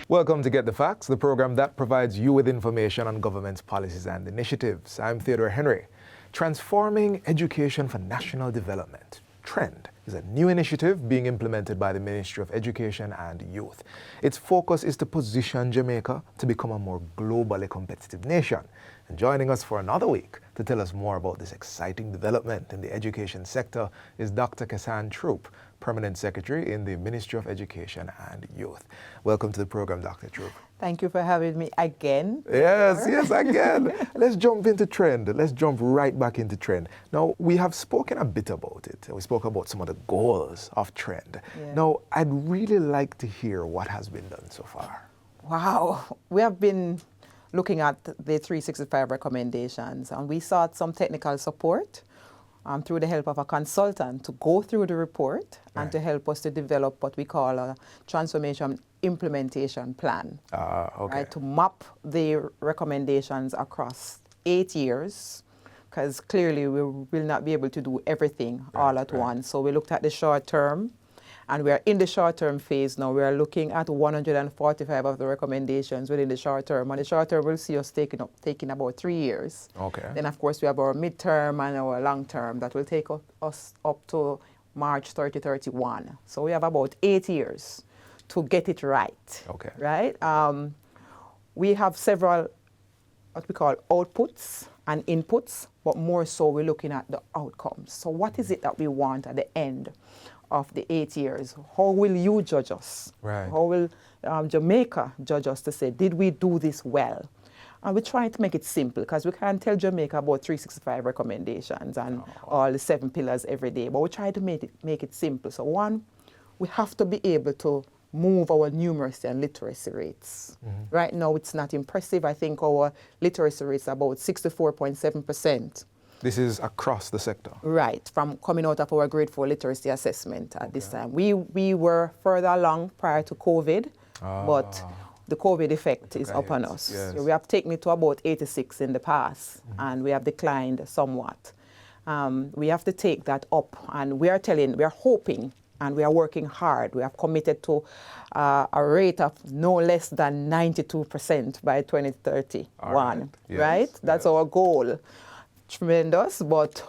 Welcome to Get the Facts, the program that provides you with information on government's policies and initiatives. I'm Theodore Henry. Transforming Education for National Development, TREND, is a new initiative being implemented by the Ministry of Education and Youth. Its focus is to position Jamaica to become a more globally competitive nation. And joining us for another week to tell us more about this exciting development in the education sector is Dr. Kasan Troupe, Permanent Secretary in the Ministry of Education and Youth. Welcome to the program, Dr. Troupe. Thank you for having me again. Yes, again. Let's jump into TREND. Let's jump right back into TREND. Now, we have spoken a bit about it. We spoke about some of the goals of TREND. Yeah. Now, I'd really like to hear what has been done so far. Wow. We have been looking at the 365 recommendations, and we sought some technical support through the help of a consultant to go through the report and to help us to develop what we call a transformation implementation plan. Right, to map the recommendations across 8 years, because clearly we will not be able to do everything all at once. So we looked at the short term, and we are in the short-term phase now. We are looking at 145 of the recommendations within the short term. And the short term will see us taking about 3 years. Then, of course, we have our midterm and our long term that will take us up to March 2031. So we have about 8 years to get it right. Right? We have several what we call outputs and inputs, but more so we're looking at the outcomes. So what is it that we want at the end of the 8 years? How will you judge us? How will Jamaica judge us to say, did we do this well? And we're trying to make it simple, because we can't tell Jamaica about 365 recommendations and all the 7 pillars every day, but we're trying to make it simple. So one, we have to be able to move our numeracy and literacy rates. Right now it's not impressive. I think our literacy rate is about 64.7%. This is across the sector? Right, from coming out of our grade 4 literacy assessment at this time. We were further along prior to COVID, but the COVID effect is upon us. So we have taken it to about 86 in the past, and we have declined somewhat. We have to take that up, and we are hoping, and we are working hard. We have committed to a rate of no less than 92% by 2031, right? That's our goal. Tremendous, but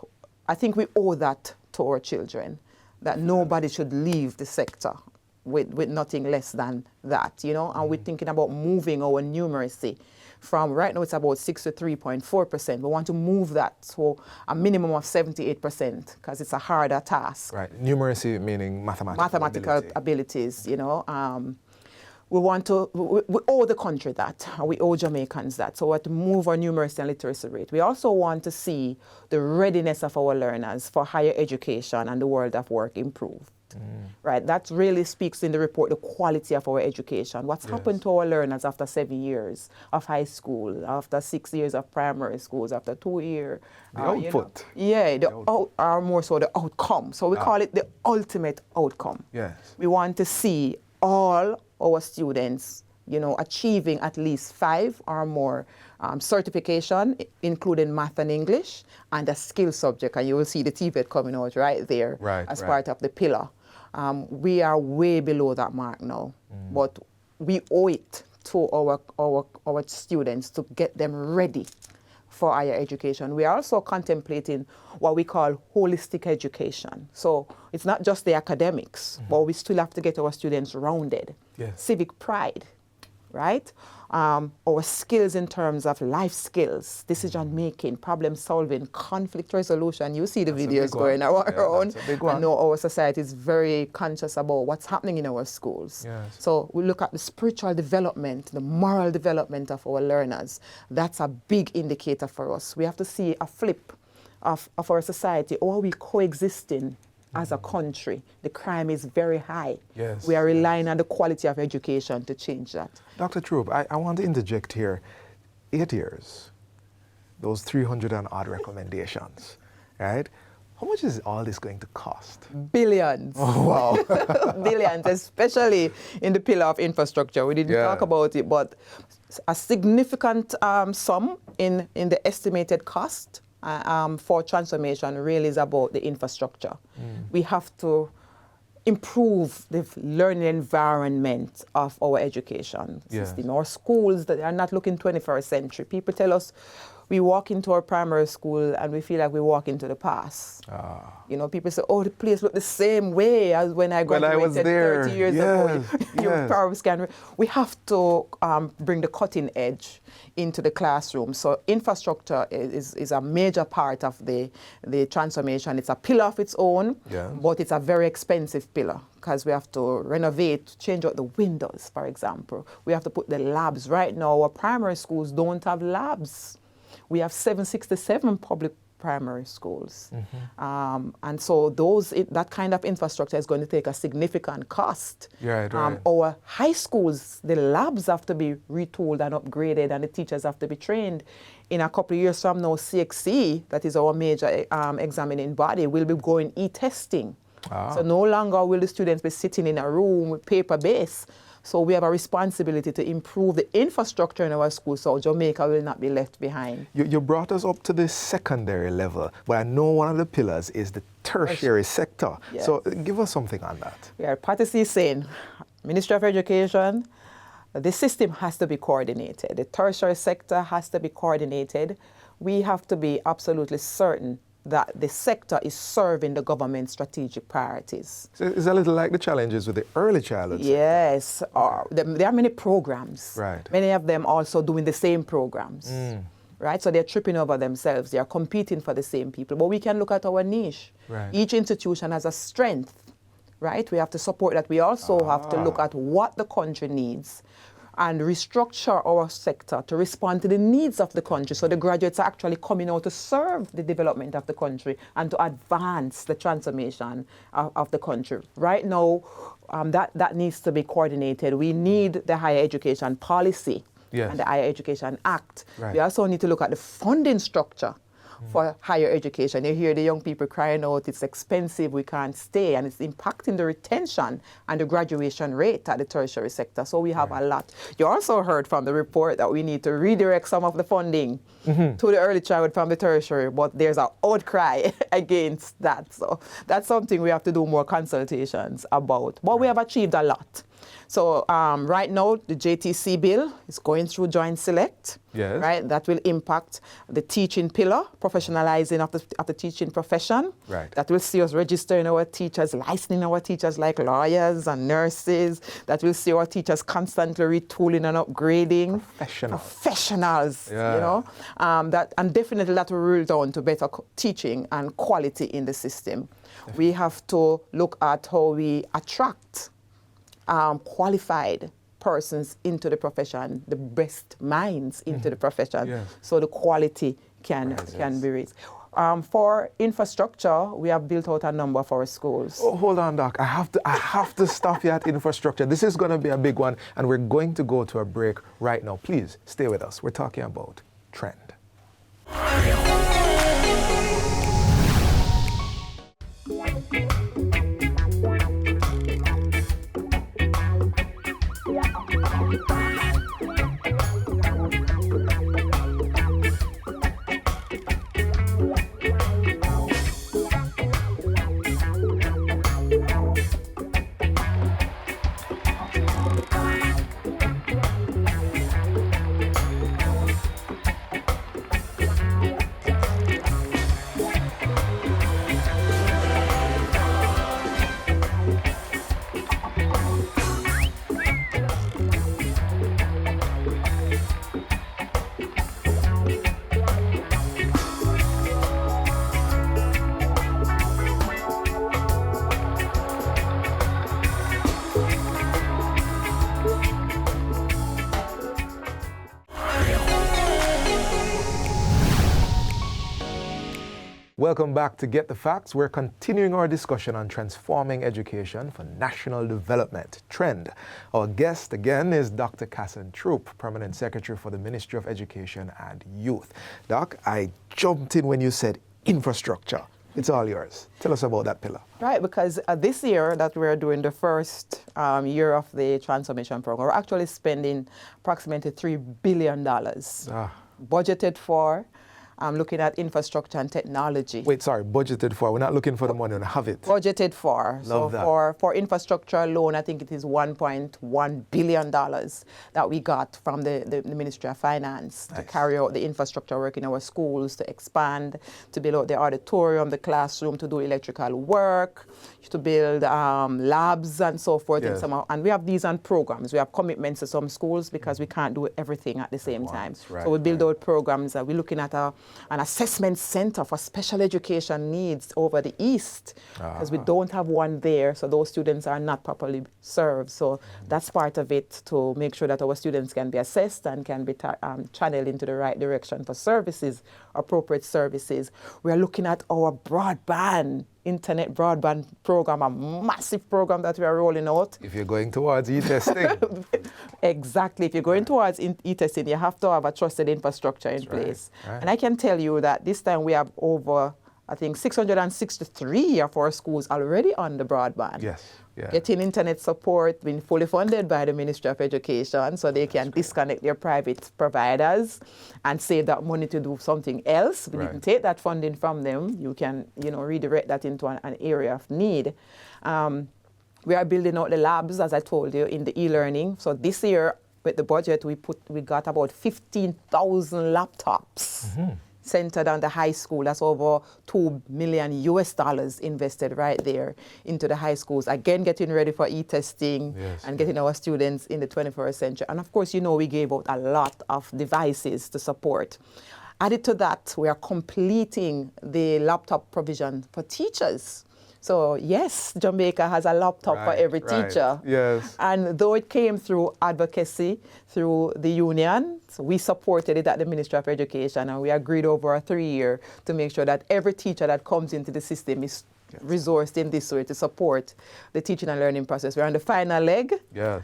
I think we owe that to our children, that nobody should leave the sector with nothing less than that, you know. And we're thinking about moving our numeracy from, right now it's about 63.4%. We want to move that to a minimum of 78%, because it's a harder task. Right, numeracy meaning mathematical abilities, you know. We owe the country that, we owe Jamaicans that. So we have to move our numeracy and literacy rate. We also want to see the readiness of our learners for higher education and the world of work improved. Right, that really speaks in the report, the quality of our education. What's happened to our learners after 7 years of high school, after 6 years of primary schools, after 2 years? The output. You know, are more so the outcome. So we call it the ultimate outcome. We want to see all our students, you know, achieving at least 5 or more certification, including math and English, and a skill subject. And you will see the TVET coming out right there as part of the pillar. We are way below that mark now, but we owe it to our students to get them ready for higher education. We are also contemplating what we call holistic education. So it's not just the academics, but we still have to get our students rounded. Civic pride, right? Our skills in terms of life skills, decision making, problem solving, conflict resolution. You see the videos going around. I know our society is very conscious about what's happening in our schools. So we look at the spiritual development, the moral development of our learners. That's a big indicator for us. We have to see a flip of our society. Or are we coexisting as a country? The crime is very high. We are relying on the quality of education to change that. Dr. Troupe, I want to interject here. 8 years, those 300 and odd recommendations, right? How much is all this going to cost? Billions. Oh, wow. Billions, especially in the pillar of infrastructure. We didn't talk about it, but a significant sum in the estimated cost for transformation really is about the infrastructure. We have to improve the learning environment of our education system. Our schools that are not looking 21st century. People tell us we walk into our primary school and we feel like we walk into the past. You know, people say, oh, the place look the same way as when I graduated 30 years ago. Your parents can. We have to bring the cutting edge into the classroom. So infrastructure is a major part of the transformation. It's a pillar of its own, but it's a very expensive pillar because we have to renovate, change out the windows, for example. We have to put the labs. Right now, our primary schools don't have labs. We have 767 public primary schools. And so that kind of infrastructure is going to take a significant cost. Our high schools, the labs have to be retooled and upgraded, and the teachers have to be trained. In a couple of years from now, CXC, that is our major examining body, will be going e-testing. So no longer will the students be sitting in a room with paper-based. So we have a responsibility to improve the infrastructure in our schools so Jamaica will not be left behind. You brought us up to the secondary level, but I know one of the pillars is the tertiary sector. So give us something on that. Yeah, Patty is saying, Ministry of Education, the system has to be coordinated. The tertiary sector has to be coordinated. We have to be absolutely certain that the sector is serving the government's strategic priorities. So it's a little like the challenges with the early childhood sector. Yes, there are many programs. Many of them also doing the same programs. Right? So they're tripping over themselves. They are competing for the same people. But we can look at our niche. Each institution has a strength, right? We have to support that. We also have to look at what the country needs and restructure our sector to respond to the needs of the country. So the graduates are actually coming out to serve the development of the country and to advance the transformation of the country. Right now, that needs to be coordinated. We need the higher education policy and the Higher Education Act. We also need to look at the funding structure for higher education. You hear the young people crying out, it's expensive, we can't stay, and it's impacting the retention and the graduation rate at the tertiary sector. So we have a lot. You also heard from the report that we need to redirect some of the funding to the early childhood from the tertiary, but there's an outcry against that. So that's something we have to do more consultations about. But we have achieved a lot. So right now, the JTC bill is going through Joint Select. Right, that will impact the teaching pillar, professionalizing of the teaching profession. That will see us registering our teachers, licensing our teachers like lawyers and nurses. That will see our teachers constantly retooling and upgrading. Professionals. You know, and definitely that will roll down to better teaching and quality in the system. We have to look at how we attract qualified persons into the profession, the best minds into the profession, so the quality can be raised. For infrastructure, we have built out a number of our schools. Oh, hold on, Doc. I have to stop you at infrastructure. This is going to be a big one, and we're going to go to a break right now. Please stay with us. We're talking about trend. Welcome back to Get the Facts. We're continuing our discussion on transforming education for national development. Trend. Our guest again is Dr. Kasan Troupe, Permanent Secretary for the Ministry of Education and Youth. Doc, I jumped in when you said infrastructure. It's all yours. Tell us about that pillar. Right, because this year that we're doing the first year of the transformation program, we're actually spending approximately $3 billion budgeted for. looking at infrastructure and technology. Wait, sorry, budgeted for. We're not looking for the money, we have it. Budgeted for. Love that. For infrastructure alone, I think it is $1.1 billion that we got from the Ministry of Finance to carry out the infrastructure work in our schools, to expand, to build out the auditorium, the classroom, to do electrical work, to build labs and so forth. Yes. And we have these on programs. We have commitments to some schools because we can't do everything at the same time. Right, so we build out programs. We're looking at an assessment center for special education needs over the East, because we don't have one there, so those students are not properly served. So that's part of it, to make sure that our students can be assessed and can be channeled into the right direction for services, appropriate services. We are looking at our internet broadband program, a massive program that we are rolling out. If you're going towards e-testing. Exactly. If you're going towards e-testing, you have to have a trusted infrastructure in place. Right. And I can tell you that this time we have over, I think, 663 of our schools already on the broadband. Yes. Yeah. Getting internet support, being fully funded by the Ministry of Education, so they can disconnect their private providers and save that money to do something else. But you can take that funding from them. You can, redirect that into an area of need. We are building out the labs, as I told you, in the e-learning. So this year, with the budget, we got about 15,000 laptops centered on the high school. That's over $2 million invested right there into the high schools. Again, getting ready for e-testing and getting our students in the 21st century. And of course, we gave out a lot of devices to support. Added to that, we are completing the laptop provision for teachers. So yes, Jamaica has a laptop for every teacher. Yes. And though it came through advocacy, through the union, so we supported it at the Ministry of Education, and we agreed over a 3-year to make sure that every teacher that comes into the system is resourced in this way to support the teaching and learning process. We're on the final leg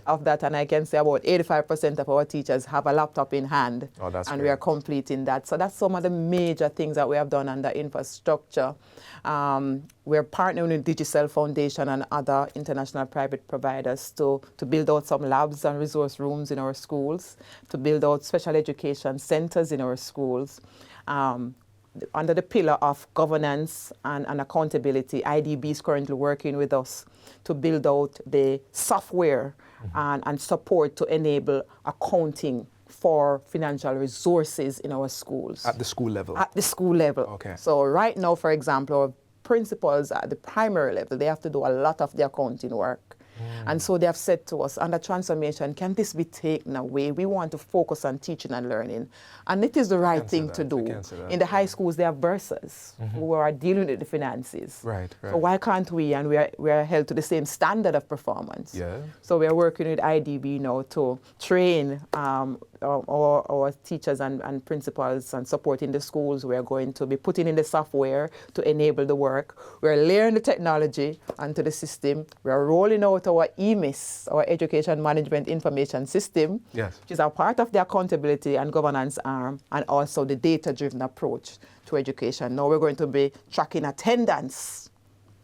of that, and I can say about 85% of our teachers have a laptop in hand, and great. We are completing that. So that's some of the major things that we have done under infrastructure. We're partnering with Digicel Foundation and other international private providers to build out some labs and resource rooms in our schools, to build out special education centers in our schools. Under the pillar of governance and accountability, IDB is currently working with us to build out the software and support to enable accounting for financial resources in our schools. At the school level? At the school level. Okay. So right now, for example, our principals at the primary level, they have to do a lot of the accounting work. And so they have said to us, under transformation, can this be taken away? We want to focus on teaching and learning. And it is the right thing to do. In the high schools, they have bursars who are dealing with the finances. Right. So why can't we? And we are held to the same standard of performance. Yeah. So we are working with IDB now to train our teachers and principals and supporting the schools. We are going to be putting in the software to enable the work. We are layering the technology onto the system. We are rolling out our EMIS, our Education Management Information System, which is a part of the accountability and governance arm, and also the data-driven approach to education. Now we're going to be tracking attendance,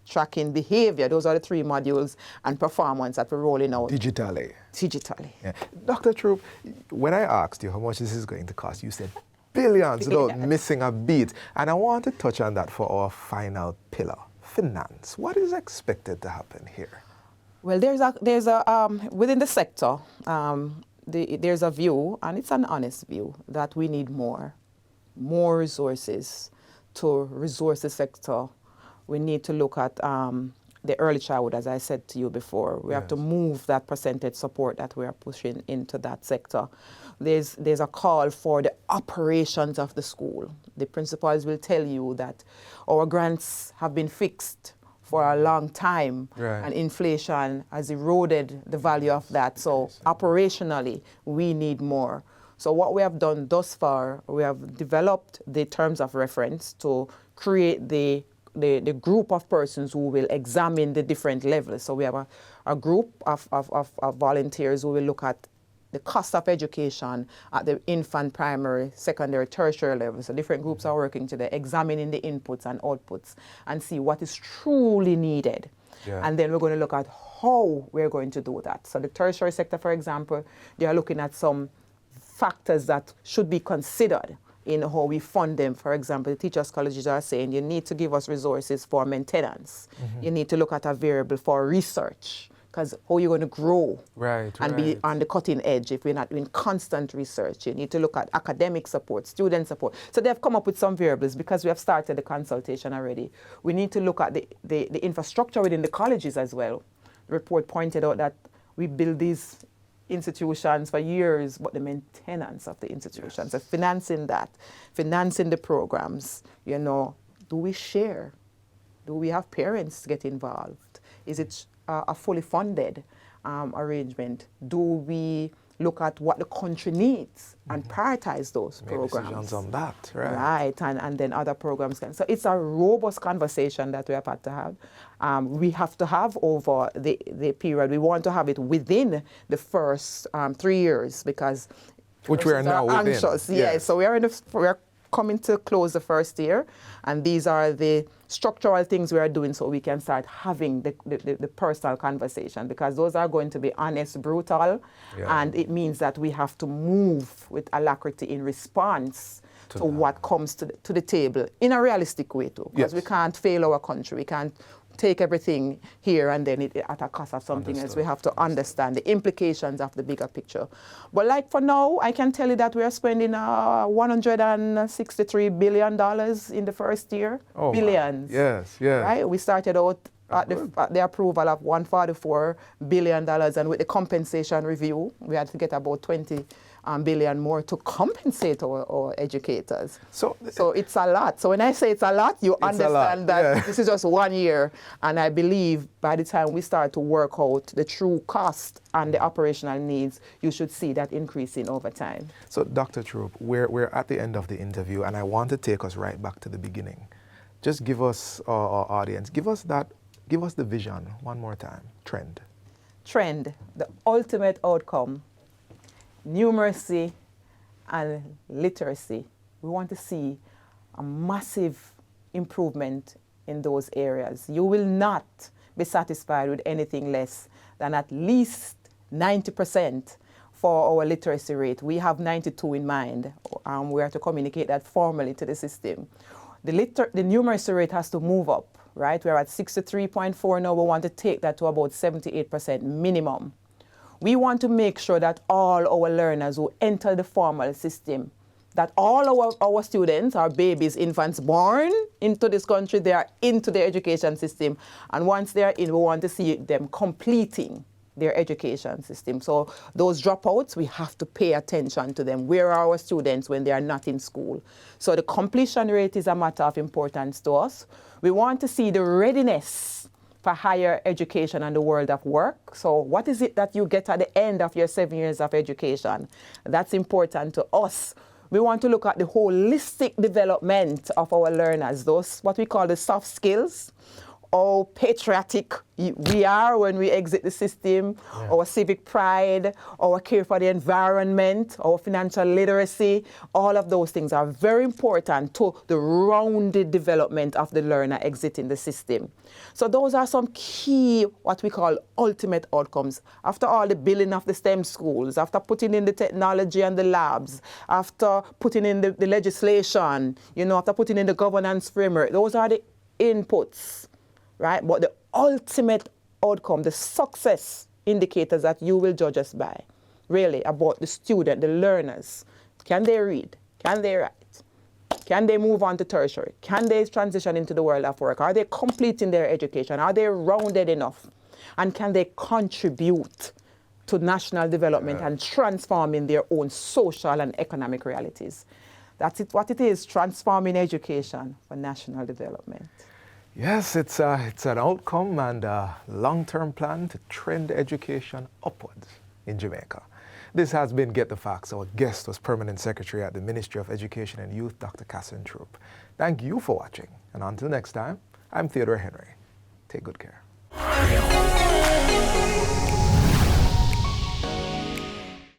tracking behavior. Those are the 3 modules, and performance that we're rolling out. Digitally. Yeah. Dr. Troupe, when I asked you how much this is going to cost, you said billions without missing a beat. And I want to touch on that for our final pillar, finance. What is expected to happen here? Well, there's a within the sector, there's a view, and it's an honest view, that we need more resources to resource the sector. We need to look at the early childhood, as I said to you before. We have to move that percentage support that we are pushing into that sector. There's a call for the operations of the school. The principals will tell you that our grants have been fixed for a long time, and inflation has eroded the value of that. So operationally, we need more. So what we have done thus far, we have developed the terms of reference to create the group of persons who will examine the different levels. So we have a group of volunteers who will look at the cost of education at the infant, primary, secondary, tertiary level. So different groups are working today, examining the inputs and outputs and see what is truly needed. And then we're going to look at how we're going to do that. So the tertiary sector, for example, they are looking at some factors that should be considered in how we fund them. For example, the teachers' colleges are saying you need to give us resources for maintenance. You need to look at a variable for research, because how are you going to grow and be on the cutting edge if we're not doing constant research? You need to look at academic support, student support. So they've come up with some variables because we have started the consultation already. We need to look at the infrastructure within the colleges as well. The report pointed out that we build these institutions for years, but the maintenance of the institutions, so financing that, financing the programs, you know, do we share? Do we have parents get involved? Is it a fully funded arrangement? Do we look at what the country needs and prioritize those programs? Decisions on that, right? Right, and then other programs can. So it's a robust conversation that we have had to have. We have to have over the period. We want to have it within the first 3 years, because which we are now within. Anxious. Yes. So we're coming to close the first year, and these are the structural things we are doing so we can start having the personal conversation, because those are going to be honest, brutal, and it means that we have to move with alacrity in response to what comes to the table in a realistic way too, because we can't fail our country. We can't take everything here and then at a cost of something else. We have to understand the implications of the bigger picture. But like for now, I can tell you that we are spending $163 billion in the first year. Oh, billions. Yes, yes. Right? We started out at the approval of $144 billion, and with the compensation review, we had to get about 20 billion more to compensate our educators. So it's a lot. So when I say it's a lot, you understand that this is just 1 year. And I believe by the time we start to work out the true cost and the operational needs, you should see that increasing over time. So Dr. Troupe, we're at the end of the interview, and I want to take us right back to the beginning. Just give us, our audience, give us the vision one more time. Trend. Trend, the ultimate outcome. Numeracy and literacy. We want to see a massive improvement in those areas. You will not be satisfied with anything less than at least 90% for our literacy rate. We have 92 in mind. We have to communicate that formally to the system. The numeracy rate has to move up, right? We're at 63.4 now. We want to take that to about 78% minimum. We want to make sure that all our learners who enter the formal system, that all our students, our babies, infants born into this country, they are into the education system. And once they are in, we want to see them completing their education system. So those dropouts, we have to pay attention to them. Where are our students when they are not in school? So the completion rate is a matter of importance to us. We want to see the readiness for higher education and the world of work. So what is it that you get at the end of your 7 years of education? That's important to us. We want to look at the holistic development of our learners, those what we call the soft skills, how patriotic we are when we exit the system, our civic pride, our care for the environment, our financial literacy. All of those things are very important to the rounded development of the learner exiting the system. So those are some key, what we call ultimate outcomes. After all the building of the STEM schools, after putting in the technology and the labs, after putting in the legislation, after putting in the governance framework, those are the inputs. Right? But the ultimate outcome, the success indicators that you will judge us by, really about the student, the learners. Can they read? Can they write? Can they move on to tertiary? Can they transition into the world of work? Are they completing their education? Are they rounded enough? And can they contribute to national development and transforming their own social and economic realities? That's what it is, transforming education for national development. Yes, it's an outcome and a long-term plan to trend education upwards in Jamaica. This has been Get the Facts. Our guest was Permanent Secretary at the Ministry of Education and Youth, Dr. Kasan Troupe. Thank you for watching. And until next time, I'm Theodore Henry. Take good care.